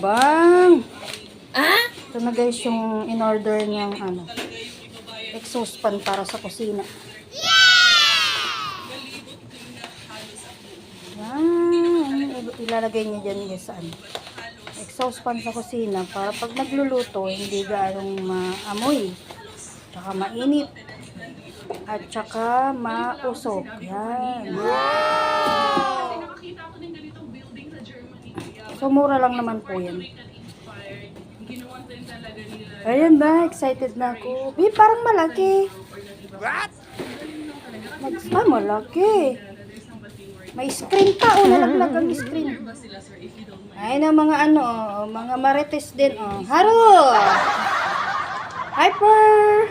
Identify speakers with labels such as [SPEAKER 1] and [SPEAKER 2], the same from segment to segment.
[SPEAKER 1] Bang! Ito na guys yung in-order niyang exhaust fan para sa kusina. Ilalagay niya dyan guys sa exhaust fan sa kusina para pag nagluluto hindi ganong maamoy, tsaka mainit, at tsaka mausok. Yan. So mura lang naman po yan. Ayan ba, excited na ako. Parang malaki. Malaki. May screen pa, nalaglag ang screen. Ay na mga mga marites din, Haro! Hyper!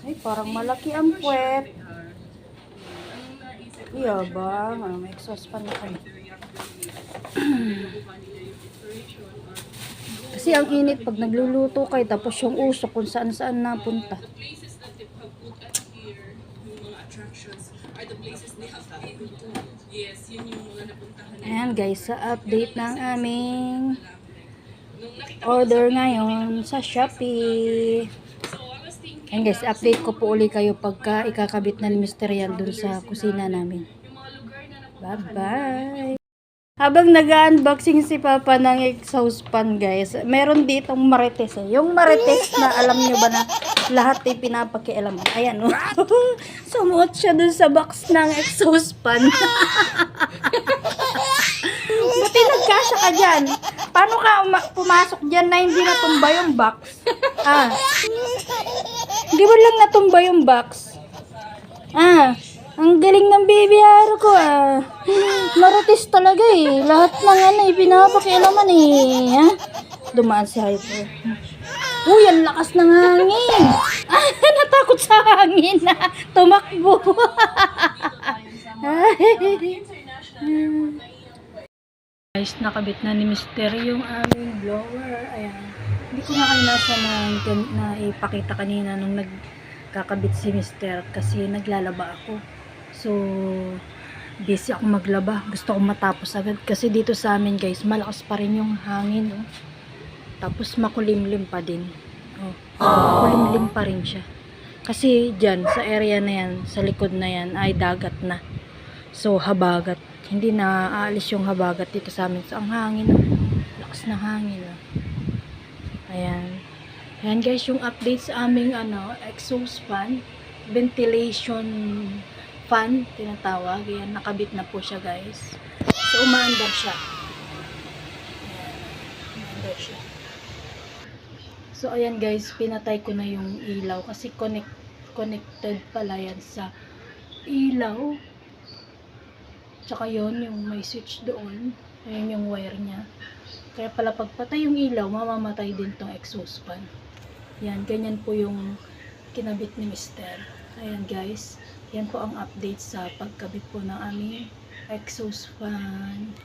[SPEAKER 1] Ay, parang malaki ang puwet. Iya ba? May exhaust fan na kami. Kasi ang init pag nagluluto kayo, tapos yung usok kung saan-saan napunta. Ayan guys, sa update ng aming order ngayon sa Shopee. Ayan guys, update ko po ulit kayo pagka ikakabit na ni Mr. yan dun sa kusina namin. Bye bye! Habang nag-unboxing si Papa ng exhaust fan guys, meron ditong marites Yung marites na alam nyo ba na lahat ay pinapakialaman. Ayan sumuot siya dun sa box ng exhaust fan. Buti nagkasya ka dyan. Paano ka pumasok dyan na hindi natumba yung box? Hindi mo lang natumba yung box. Ang galing ng baby haro ko Marites talaga Lahat ng pinapakialaman Dumaan si Hyper. Uy, ang lakas ng hangin. Natakot sa hangin tumakbo. Guys, nakabit na ni Mr. yung aming blower. Ayan. Hindi ko na kayo na ipakita kanina nung nagkakabit si Mr. kasi naglalaba ako. So, busy ako maglaba. Gusto ko matapos agad. Kasi dito sa amin guys, malakas pa rin yung hangin. Tapos makulimlim pa din. Makulimlim pa rin siya. Kasi dyan, sa area na yan, sa likod na yan, ay dagat na. So, habagat. Hindi na aalis yung habagat dito sa amin. So, ang hangin. Lakas ng hangin. Ayan. Ayan guys, yung update sa aming exhaust fan. Ventilation fan, tinatawag. Ayan, nakabit na po siya guys. So, umaandar siya. Umaandar siya. So, ayan guys, pinatay ko na yung ilaw kasi connected pala yan sa ilaw. Tsaka yun, yung may switch doon. Ayan yung wire niya. Kaya pala pagpatay yung ilaw, mamamatay din tong exhaust fan. Yan, ganyan po yung kinabit ni Mr. Ayan guys. Yan po ang update sa pagkabit po ng aming exhaust fan.